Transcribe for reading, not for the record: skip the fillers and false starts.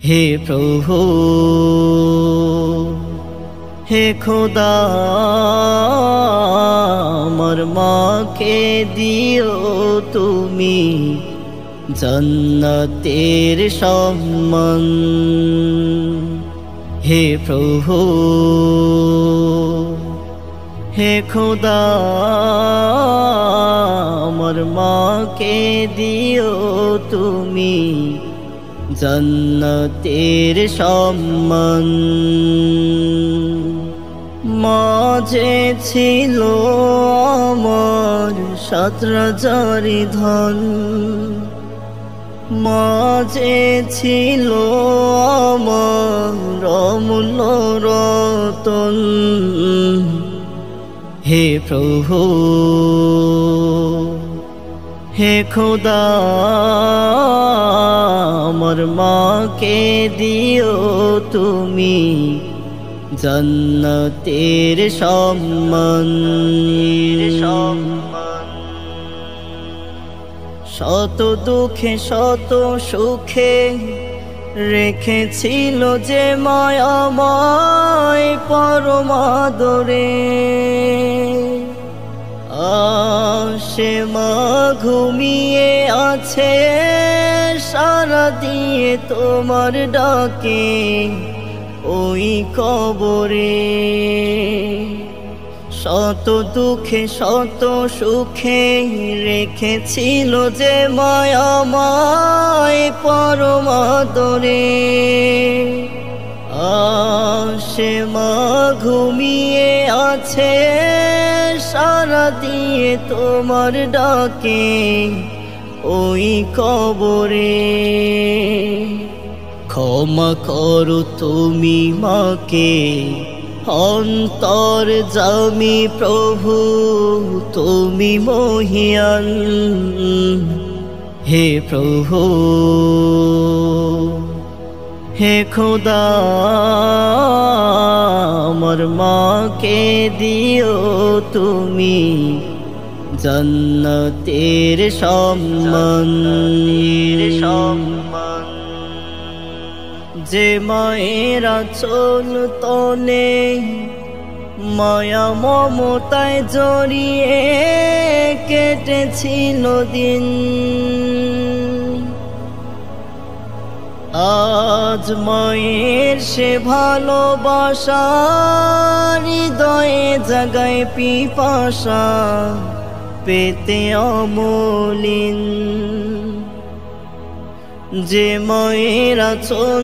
হে প্রভু হে খোদা আমার মাকে দিও তুমি জান্নাতের সম্মান। হে প্রভু হে খোদা আমার মাকে দিও তুমি জান্নাতের সম্মান। মাঝে ছিল আমার 7 রাজারি ধন, মাঝে ছিল আমার অমূল্য রতন। হে প্রভু হে খোদা আমার মাকে দিও তুমি জান্নাতের সম্মান। শত দুঃখে শত সুখে রেখেছিল যে মায়াময় পরম আদরে। সে মা ঘুমিয়ে আছে সারা দিয়ে তোমার ডাকে ওই কবরে। শত দুঃখে শত সুখে রেখেছিল যে মায়াময় পরম আদরে। সে মা ঘুমিয়ে আছে সারা দিয়ে তোমার ডাকে ওই কবরে। ক্ষমা করো তুমি মাকে অন্তর জামি প্রভু তুমি মহিয়ান। হে প্রভু হে খোদা আমার মাকে দিও তুমি জান্নাতের সম্মান। যে মায়ের আঁচল তলে মায়া মমতায় জড়িয়ে কেটেছিল দিন, আজ মায়ের সে ভালোবাসা হৃদয়ে জাগায় পিপাসা পেতে অমলিন। যে মায়ের আঁচল